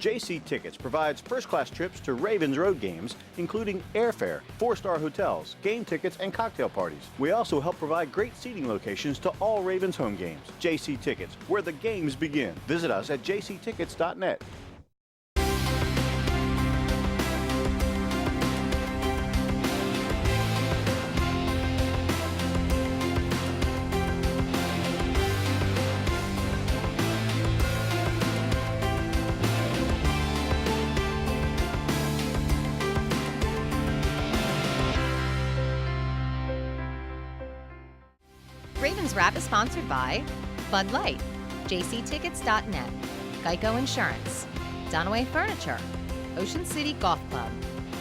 JC Tickets provides first-class trips to Ravens road games, including airfare, 4-star hotels, game tickets, and cocktail parties. We also help provide great seating locations to all Ravens home games. JC Tickets, where the games begin. Visit us at jctickets.net. Ravens Wrap is sponsored by Bud Light, jctickets.net, Geico Insurance, Dunaway Furniture, Ocean City Golf Club,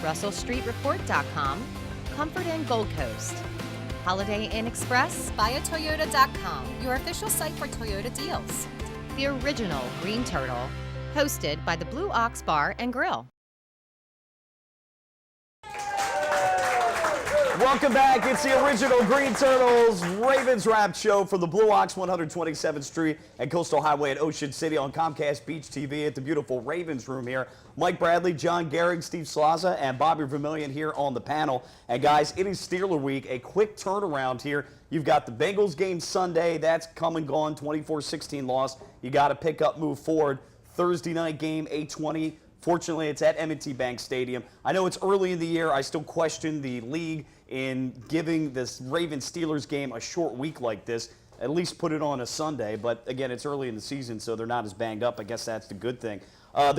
RussellStreetReport.com, Comfort Inn Gold Coast, Holiday Inn Express, BuyAToyota.com, your official site for Toyota deals. The original Green Turtle, hosted by the Blue Ox Bar and Grill. Welcome back. It's the original Green Turtles Ravens Wrap Show from the Blue Ox, 127th Street and Coastal Highway at Ocean City on Comcast Beach TV at the beautiful Ravens Room here. Mike Bradley, John Gehrig, Steve Slaza, and Bobby Vermillion here on the panel. And guys, it is Steeler Week, a quick turnaround here. You've got the Bengals game Sunday. That's come and gone, 24-16 loss. You got to pick up, move forward. Thursday night game, 8:20. Fortunately, it's at M&T Bank Stadium. I know it's early in the year. I still question the league in giving this Ravens-Steelers game a short week like this. At least put it on a Sunday. But, again, it's early in the season, so they're not as banged up. I guess that's the good thing. The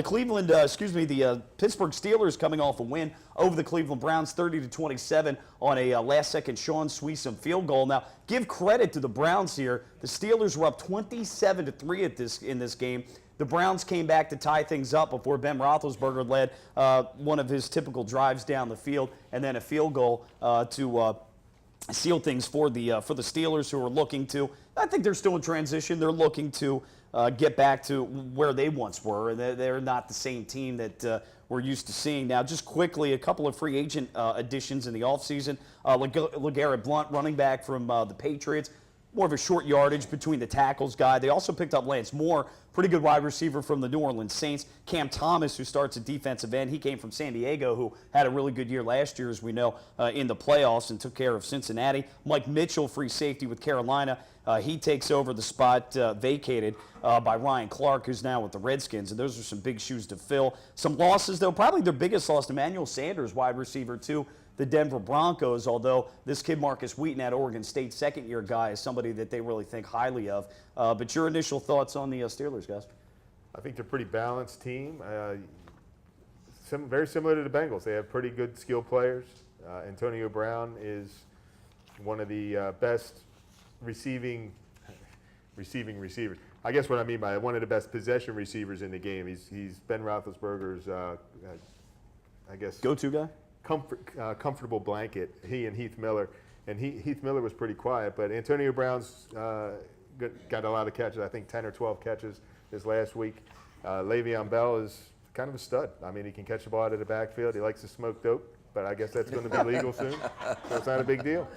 Pittsburgh Steelers coming off a win over the Cleveland Browns, 30-27 on a last-second Sean Sweesom field goal. Now, give credit to the Browns here. The Steelers were up 27-3 in this game. The Browns came back to tie things up before Ben Roethlisberger led one of his typical drives down the field, and then a field goal to seal things for the Steelers, who are looking to. I think they're still in transition. They're looking to get back to where they once were. They're not the same team that we're used to seeing now. Just quickly, a couple of free agent additions in the offseason. LeGarrette Blount, running back from the Patriots. More of a short yardage between the tackles guy. They also picked up Lance Moore, pretty good wide receiver from the New Orleans Saints. Cam Thomas, who starts at defensive end. He came from San Diego, who had a really good year last year, as we know, in the playoffs and took care of Cincinnati. Mike Mitchell, free safety with Carolina. He takes over the spot vacated by Ryan Clark, who's now with the Redskins. And those are some big shoes to fill. Some losses, though. Probably their biggest loss, Emmanuel Sanders, wide receiver, too. The Denver Broncos, although this kid Marcus Wheaton at Oregon State, second-year guy, is somebody that they really think highly of. But your initial thoughts on the Steelers, guys? I think they're a pretty balanced team. Very similar to the Bengals. They have pretty good skill players. Antonio Brown is one of the best receiving receivers. I guess what I mean by one of the best possession receivers in the game. He's Ben Roethlisberger's, I guess, go-to guy. Comfortable blanket, he and Heath Miller. And Heath Miller was pretty quiet, but Antonio Brown's got a lot of catches, I think 10 or 12 catches this last week. Le'Veon Bell is kind of a stud. I mean, he can catch the ball out of the backfield. He likes to smoke dope, but I guess that's going to be legal soon, so it's not a big deal.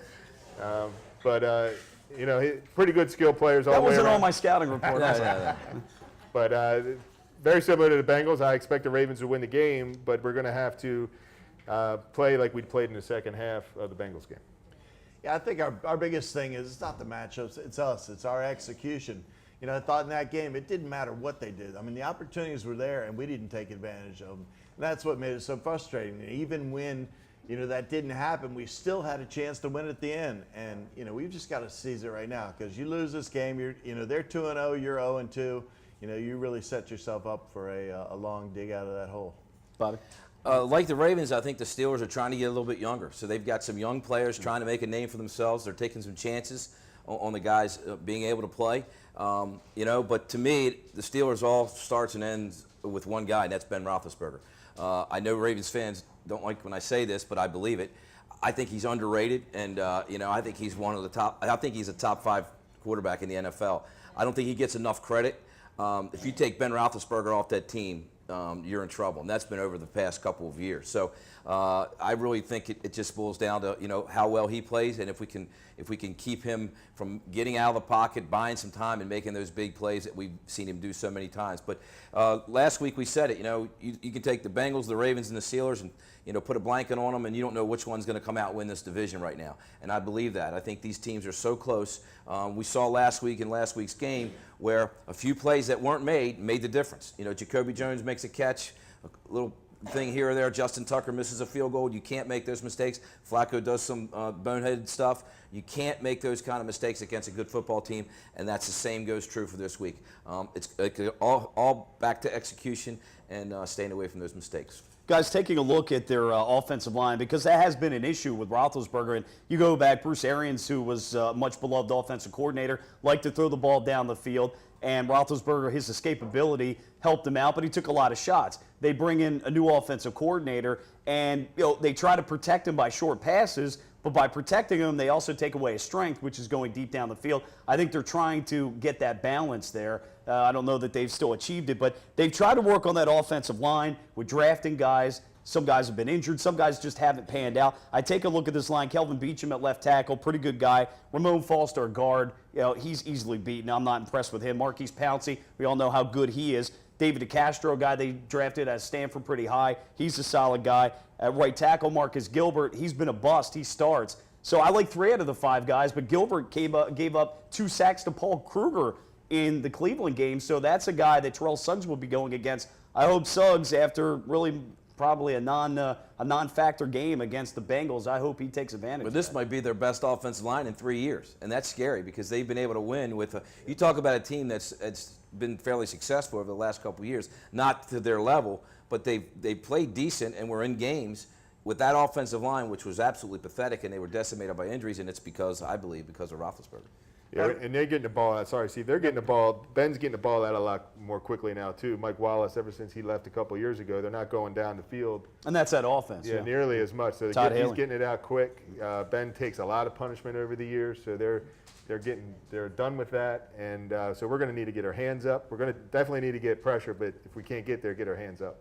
You know, pretty good skill players all the way around. That wasn't on my scouting report. But very similar to the Bengals. I expect the Ravens to win the game, but we're going to have to play like we played in the second half of the Bengals game. Yeah, I think our biggest thing is it's not the matchups, it's us, it's our execution. You know, I thought in that game it didn't matter what they did. I mean, the opportunities were there and we didn't take advantage of them. And that's what made it so frustrating. And even when, you know, that didn't happen, we still had a chance to win at the end. And, you know, we've just got to seize it right now, because you lose this game, they're 2-0, you're 0-2. You know, you really set yourself up for a long dig out of that hole. Bobby? Like the Ravens, I think the Steelers are trying to get a little bit younger. So they've got some young players trying to make a name for themselves. They're taking some chances on the guys being able to play. You know, but to me, the Steelers all starts and ends with one guy, and that's Ben Roethlisberger. I know Ravens fans don't like when I say this, but I believe it. I think he's underrated, and you know, I think he's one of the top. I think he's a top 5 quarterback in the NFL. I don't think he gets enough credit. If you take Ben Roethlisberger off that team, you're in trouble, and that's been over the past couple of years. So I really think it just boils down to how well he plays, and if we can keep him from getting out of the pocket, buying some time, and making those big plays that we've seen him do so many times. But last week we said it. You can take the Bengals, the Ravens, and the Steelers, and put a blanket on them, and you don't know which one's going to come out and win this division right now. And I believe that. I think these teams are so close. We saw last week in last week's game where a few plays that weren't made the difference. Jacoby Jones makes a catch, a little thing here or there. Justin Tucker misses a field goal. You can't make those mistakes. Flacco does some boneheaded stuff. You can't make those kind of mistakes against a good football team, and that's the same goes true for this week. It's all back to execution and staying away from those mistakes. Guys, taking a look at their offensive line, because that has been an issue with Roethlisberger. And you go back, Bruce Arians, who was a much beloved offensive coordinator, liked to throw the ball down the field. And Roethlisberger, his escapability helped him out, but he took a lot of shots. They bring in a new offensive coordinator, and they try to protect him by short passes, but by protecting him, they also take away his strength, which is going deep down the field. I think they're trying to get that balance there. I don't know that they've still achieved it, but they've tried to work on that offensive line with drafting guys. Some guys have been injured. Some guys just haven't panned out. I take a look at this line. Kelvin Beachum at left tackle, pretty good guy. Ramon Foster, guard, he's easily beaten. I'm not impressed with him. Marquise Pouncey, we all know how good he is. David DeCastro, guy they drafted at Stanford pretty high. He's a solid guy. At right tackle, Marcus Gilbert, he's been a bust. He starts. So I like 3 out of the 5 guys, but Gilbert gave up 2 sacks to Paul Kruger in the Cleveland game. So that's a guy that Terrell Suggs will be going against. I hope Suggs, after really probably a non-factor game against the Bengals, I hope he takes advantage. But this might be their best offensive line in 3 years, and that's scary because they've been able to win with you talk about a team that's been fairly successful over the last couple of years, not to their level, but they played decent and were in games with that offensive line, which was absolutely pathetic, and they were decimated by injuries, and it's I believe, because of Roethlisberger. Yeah, and they're getting the ball out. Sorry, Steve. They're getting the ball. Ben's getting the ball out a lot more quickly now, too. Mike Wallace, ever since he left a couple of years ago, they're not going down the field. And that's that offense. Yeah, nearly as much. So he's getting it out quick. Ben takes a lot of punishment over the years, so they're done with that. And so we're going to need to get our hands up. We're going to definitely need to get pressure, but if we can't get there, get our hands up.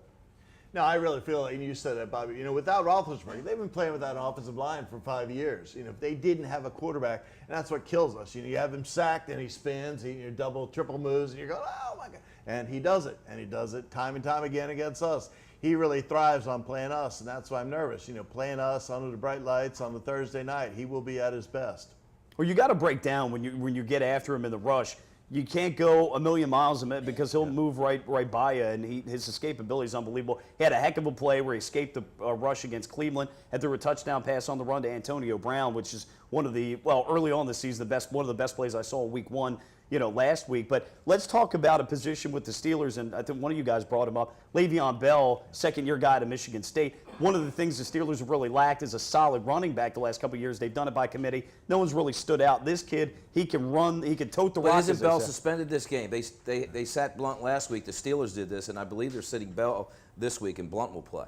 No, I really feel, and you said that, Bobby, without Roethlisberger, they've been playing without an offensive line for 5 years. If they didn't have a quarterback, and that's what kills us. You have him sacked, and he spins, he double, triple moves, and you're going, oh, my God. And he does it, time and time again against us. He really thrives on playing us, and that's why I'm nervous. Playing us under the bright lights on the Thursday night, he will be at his best. Well, you got to break down when you get after him in the rush. You can't go a million miles a minute because he'll move right by you, and his escapability is unbelievable. He had a heck of a play where he escaped the rush against Cleveland and threw a touchdown pass on the run to Antonio Brown, which is early on this season, one of the best plays I saw in week 1. Last week. But let's talk about a position with the Steelers, and I think one of you guys brought him up. Le'Veon Bell, second-year guy to Michigan State. One of the things the Steelers have really lacked is a solid running back the last couple of years. They've done it by committee. No one's really stood out. This kid, he can run, he can tote the rock. But isn't Bell suspended this game? They sat Blunt last week. The Steelers did this, and I believe they're sitting Bell this week, and Blunt will play.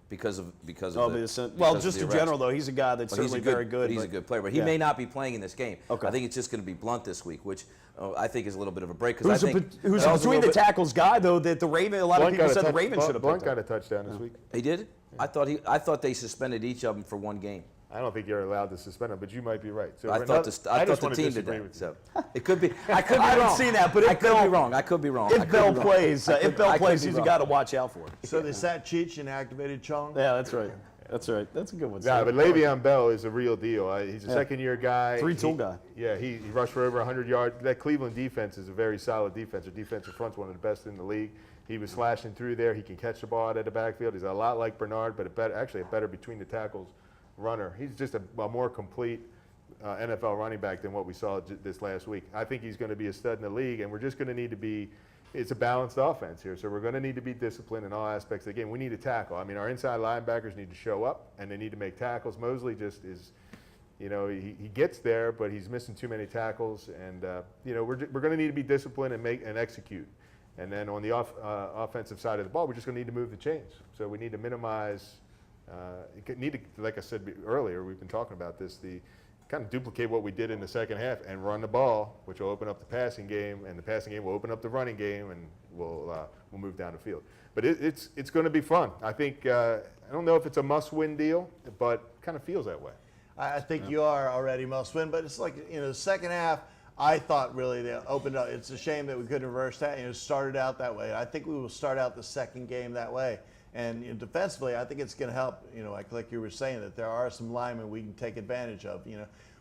Because of just in general, though, he's a guy that's certainly very good. He's a good player, but he may not be playing in this game. Okay. I think it's just going to be Blunt this week, which I think is a little bit of a break. Who's a between the tackles guy, though, that the Ravens, a lot of people said the Ravens should have Blunt got a touchdown this week. He did? Yeah. I thought they suspended each of them for 1 game. I don't think you're allowed to suspend him, but you might be right. So I thought the team did that. So it could be. I could be I wrong. haven't seen that, but I could be wrong. I could be wrong. If Bell plays, he's a guy to watch out for. So they sat Cheech and activated Chong? Yeah, that's right. That's right. That's a good one. Yeah, but Le'Veon Bell is a real deal. He's a second-year guy. 3-tool guy. Yeah, he rushed for over 100 yards. That Cleveland defense is a very solid defense. Their defensive front's one of the best in the league. He was slashing through there. He can catch the ball out of the backfield. He's a lot like Bernard, but a better between the tackles runner. He's just a more complete NFL running back than what we saw this last week. I think he's going to be a stud in the league, and we're just going to need to be – it's a balanced offense here, so we're going to need to be disciplined in all aspects of the game. We need to tackle. I mean, our inside linebackers need to show up, and they need to make tackles. Mosley just is – he gets there, but he's missing too many tackles, and we're going to need to be disciplined and execute. And then on the offensive side of the ball, we're just going to need to move the chains. So we need to minimize. Like I said earlier, we've been talking about this. kind of duplicate what we did in the second half and run the ball, which will open up the passing game, and the passing game will open up the running game, and we'll move down the field. But it's going to be fun. I think I don't know if it's a must-win deal, but kind of feels that way. I think you are already must-win, but it's like, the second half, I thought really they opened up. It's a shame that we couldn't reverse that. Started out that way. I think we will start out the second game that way. And defensively, I think it's going to help. Like you were saying, that there are some linemen we can take advantage of.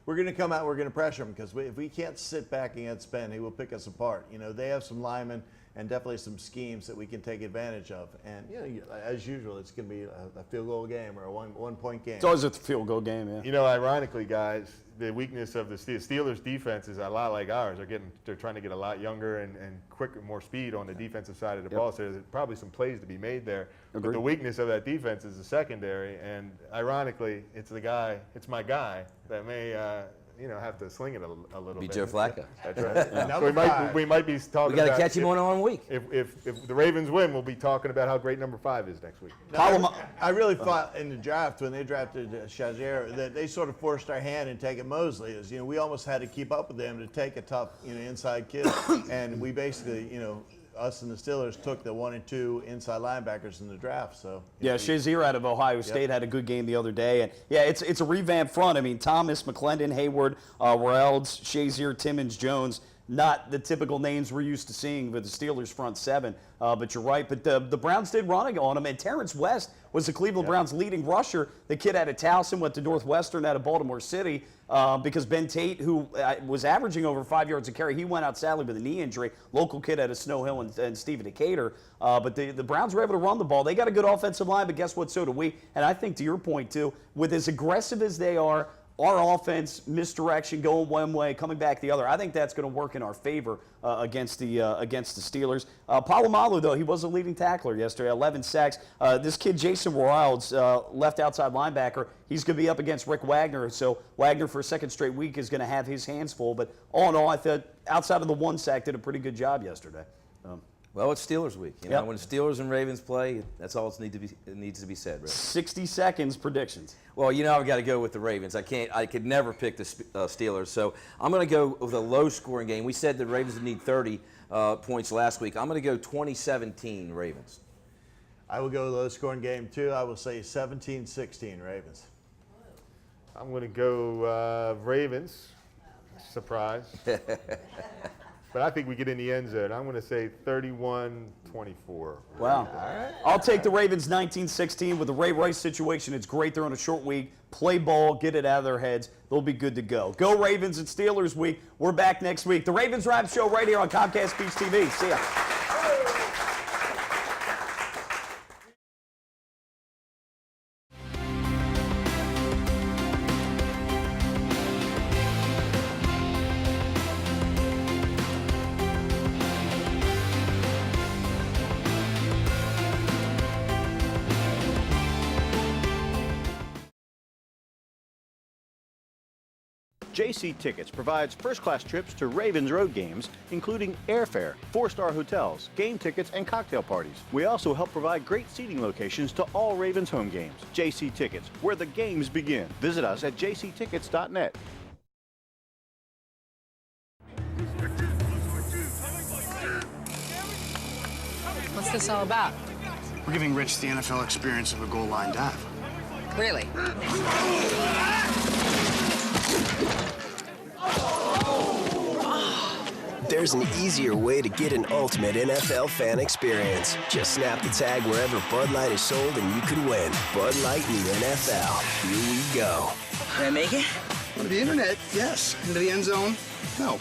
We're going to come out. We're going to pressure them because if we can't sit back against Ben, he will pick us apart. They have some linemen and definitely some schemes that we can take advantage of. And as usual, it's going to be a field goal game or a one-point game. It's always a field goal game, yeah. Ironically, guys, the weakness of the Steelers' defense is a lot like ours. They're trying to get a lot younger and quicker, more speed on the defensive side of the ball. So there's probably some plays to be made there. Agreed. But the weakness of that defense is the secondary. And ironically, it's my guy that may have to sling it a little bit. Be Joe Flacco. That's right. So we might be talking. We got to catch him on 1 week. If the Ravens win, we'll be talking about how great number 5 is next week. I really thought in the draft when they drafted Shazier that they sort of forced our hand in taking Mosley. As we almost had to keep up with them to take a tough inside kid, and we basically us and the Steelers took the 1 and 2 inside linebackers in the draft. So Shazier out of Ohio State had a good game the other day, and it's a revamped front. I mean, Thomas, McClendon, Hayward, Raelds, Shazier, Timmons, Jones. Not the typical names we're used to seeing with the Steelers front seven, but you're right. But the Browns did run on them, and Terrence West was the Cleveland Browns' leading rusher. The kid out of Towson went to Northwestern out of Baltimore City because Ben Tate, who was averaging over 5 yards a carry, he went out sadly with a knee injury. Local kid out of Snow Hill and Stephen Decatur. But the Browns were able to run the ball. They got a good offensive line, but guess what? So do we. And I think to your point, too, with as aggressive as they are, our offense, misdirection, going one way, coming back the other. I think that's going to work in our favor against the Steelers. Palomalu, though, he was a leading tackler yesterday, 11 sacks. This kid, Jason Wilds, left outside linebacker, he's going to be up against Rick Wagner. So Wagner, for a second straight week, is going to have his hands full. But all in all, I thought outside of the one sack, did a pretty good job yesterday. Well, it's Steelers week. When Steelers and Ravens play, that's all it needs to be said. Right? 60 seconds predictions. Well, I've got to go with the Ravens. I could never pick the Steelers, so I'm going to go with a low-scoring game. We said the Ravens would need 30 points last week. I'm going to go 2017 Ravens. I will go low-scoring game too. I will say 17-16 Ravens. I'm going to go Ravens. Surprise. But I think we get in the end zone. I'm going to say 31-24. Wow. All right. I'll take the Ravens 19-16 with the Ray Rice situation. It's great. They're on a short week. Play ball, get it out of their heads. They'll be good to go. Go Ravens and Steelers week. We're back next week. The Ravens Rap Show right here on Comcast Beach TV. See ya. JC Tickets provides first-class trips to Ravens road games, including airfare, 4-star hotels, game tickets, and cocktail parties. We also help provide great seating locations to all Ravens home games. JC Tickets, where the games begin. Visit us at jctickets.net. What's this all about? We're giving Rich the NFL experience of a goal line dive. Really? There's an easier way to get an ultimate NFL fan experience. Just snap the tag wherever Bud Light is sold and you could win. Bud Light in the NFL. Here we go. Can I make it? On the internet, yes. Into the end zone, no.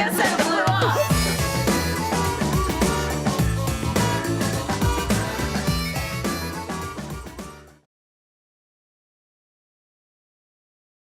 dance and